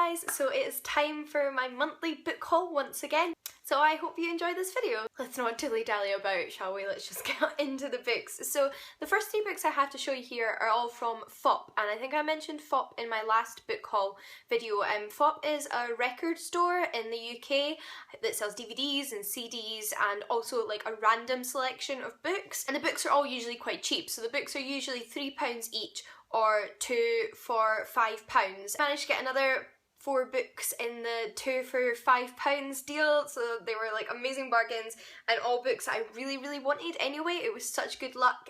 guys, so it is time for my monthly book haul once again. So I hope you enjoy this video. Let's not dilly-dally about, shall we? Let's just get into the books. So the first three books I have to show you here are all from Fop, and I think I mentioned Fop in my last book haul video. Fop is a record store in the UK that sells DVDs and CDs and also like a random selection of books, and the books are all usually quite cheap. So the books are usually £3 each or 2 for £5. Managed to get another 4 books in the 2 for £5 deal, so they were like amazing bargains and all books I really wanted anyway. It was such good luck.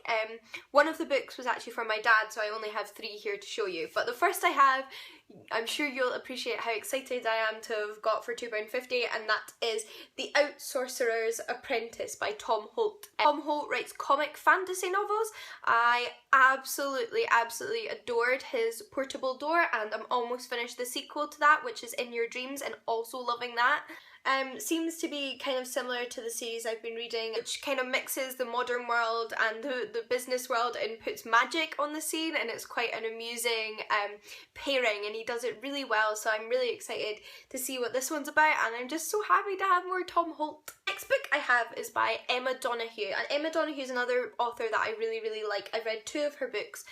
One of the books was actually from my dad, so I only have 3 here to show you, but the first I have, I'm sure you'll appreciate how excited I am to have got for £2.50, and that is The Outsorcerers Apprentice by Tom Holt. Tom Holt writes comic fantasy novels. I absolutely adored his Portable Door, and I'm almost finished the sequel to that, which is In Your Dreams, and also loving that. Seems to be kind of similar to the series I've been reading, which kind of mixes the modern world and the business world and puts magic on the scene, and it's quite an amusing pairing, and he does it really well, so I'm really excited to see what this one's about, and I'm just so happy to have more Tom Holt. Next book I have is by Emma Donoghue, and Emma Donoghue is another author that I really like. I've read 2 of her books,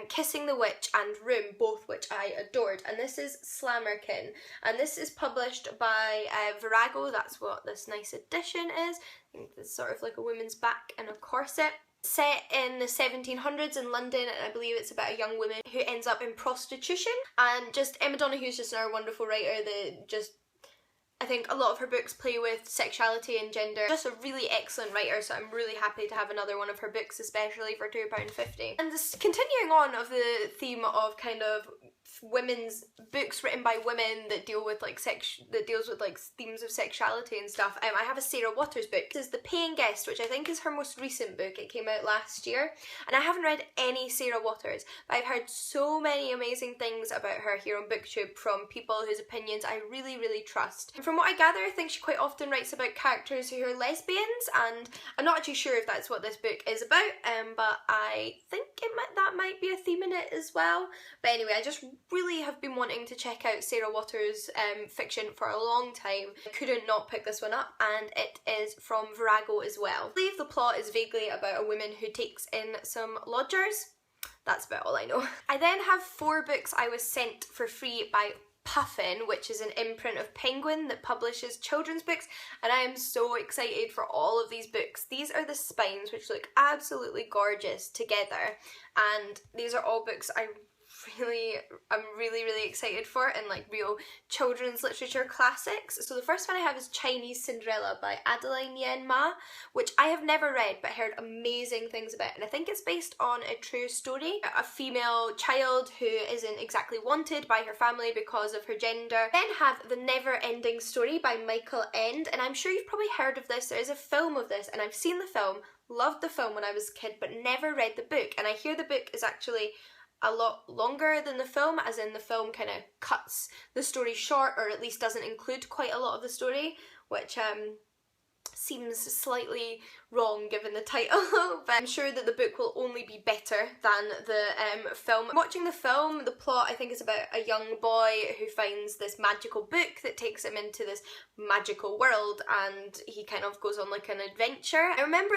Kissing the Witch and Room, both which I adored, and this is Slammerkin, and this is published by Virago. That's what this nice edition is. I think it's sort of like a woman's back and a corset. Set in the 1700s in London, and I believe it's about a young woman who ends up in prostitution, and just Emma Donoghue is just another wonderful writer that just, I think a lot of her books play with sexuality and gender. Just a really excellent writer, so I'm really happy to have another one of her books, especially for £2.50. And this, continuing on of the theme of kind of women's books written by women that deal with like deals with like themes of sexuality and stuff, I have a Sarah Waters book. This is The Paying Guest, which I think is her most recent book. It came out last year, and I haven't read any Sarah Waters, but I've heard so many amazing things about her here on BookTube from people whose opinions I really trust. And from what I gather, I think she quite often writes about characters who are lesbians, and I'm not actually sure if that's what this book is about, but I think that might be a theme in it as well. But anyway, I just really have been wanting to check out Sarah Waters' fiction for a long time. I couldn't not pick this one up, and it is from Virago as well. I believe the plot is vaguely about a woman who takes in some lodgers. That's about all I know. I then have 4 books I was sent for free by Puffin, which is an imprint of Penguin that publishes children's books, and I am so excited for all of these books. These are the spines, which look absolutely gorgeous together, and these are all books I'm really excited for, and like real children's literature classics. So the first one I have is Chinese Cinderella by Adeline Yen Ma, which I have never read but heard amazing things about, and I think it's based on a true story. A female child who isn't exactly wanted by her family because of her gender. Then have The Neverending Story by Michael End, and I'm sure you've probably heard of this. There is a film of this, and I've seen the film, loved the film when I was a kid, but never read the book, and I hear the book is actually a lot longer than the film, as in the film kind of cuts the story short, or at least doesn't include quite a lot of the story, which seems slightly wrong given the title, but I'm sure that the book will only be better than the film. Watching the film, the plot I think is about a young boy who finds this magical book that takes him into this magical world, and he kind of goes on like an adventure. I remember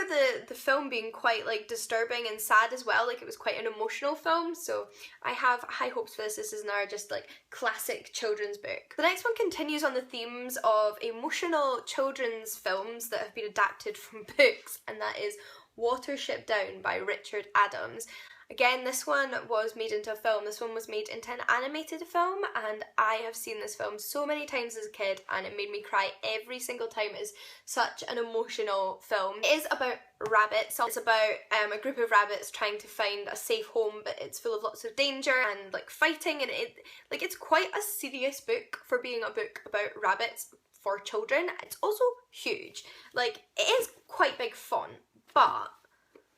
the film being quite like disturbing and sad as well, like it was quite an emotional film, so I have high hopes for this. This is another just like classic children's book. The next one continues on the themes of emotional children's films that have been adapted from books, and that is Watership Down by Richard Adams. Again, this one was made into a film. This one was made into an animated film, and I have seen this film so many times as a kid, and it made me cry every single time. It's such an emotional film. It is about rabbits. It's about a group of rabbits trying to find a safe home, but it's full of lots of danger and like fighting, and it's quite a serious book for being a book about rabbits for children. It's also huge. Like, it is quite big font, but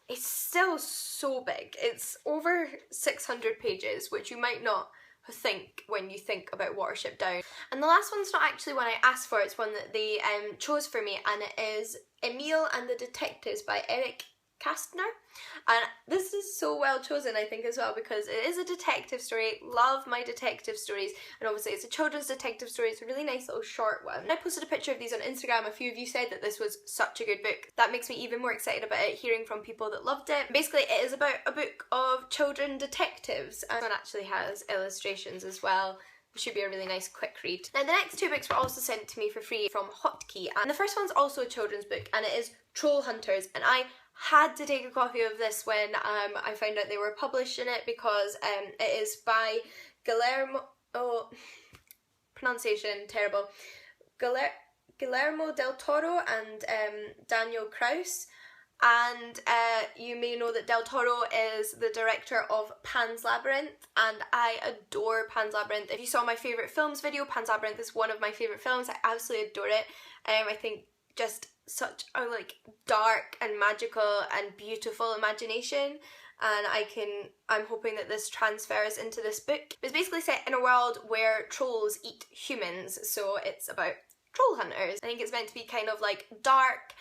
it's still so big. It's over 600 pages, which you might not think when you think about Watership Down. And the last one's not actually one I asked for, it's one that they chose for me, and it is Emil and the Detectives by Kastner, and this is so well chosen, I think, as well, because it is a detective story. Love my detective stories, and obviously it's a children's detective story. It's a really nice little short one. And I posted a picture of these on Instagram. A few of you said that this was such a good book. That makes me even more excited about it, hearing from people that loved it. Basically, it is about a book of children detectives, and it actually has illustrations as well. It should be a really nice quick read. Now the next two books were also sent to me for free from Hotkey, and the first one's also a children's book, and it is Trollhunters, and I had to take a copy of this when I found out they were publishing it, because it is by Guillermo, pronunciation terrible, Guillermo del Toro and Daniel Kraus. And you may know that Del Toro is the director of Pan's Labyrinth, and I adore Pan's Labyrinth. If you saw my favourite films video, Pan's Labyrinth is one of my favourite films. I absolutely adore it. I think just such a like dark and magical and beautiful imagination, and I'm hoping that this transfers into this book. It's basically set in a world where trolls eat humans, so it's about troll hunters. I think it's meant to be kind of like dark,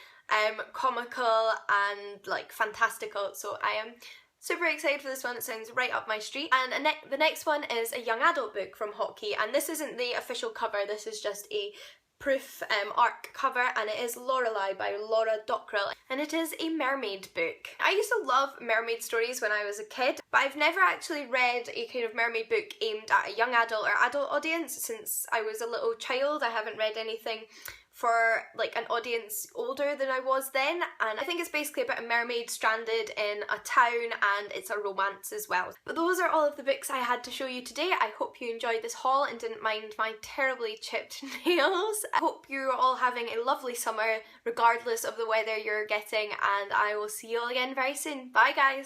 comical and like fantastical, so I am super excited for this one. It sounds right up my street. And the next one is a young adult book from Hotkey, and this isn't the official cover, this is just a proof arc cover, and it is Lorelei by Laura Dockrell, and it is a mermaid book. I used to love mermaid stories when I was a kid, but I've never actually read a kind of mermaid book aimed at a young adult or adult audience since I was a little child. I haven't read anything for like an audience older than I was then, and I think it's basically about a mermaid stranded in a town, and it's a romance as well. But those are all of the books I had to show you today. I hope you enjoyed this haul and didn't mind my terribly chipped nails. I hope you're all having a lovely summer regardless of the weather you're getting, and I will see you all again very soon. Bye guys!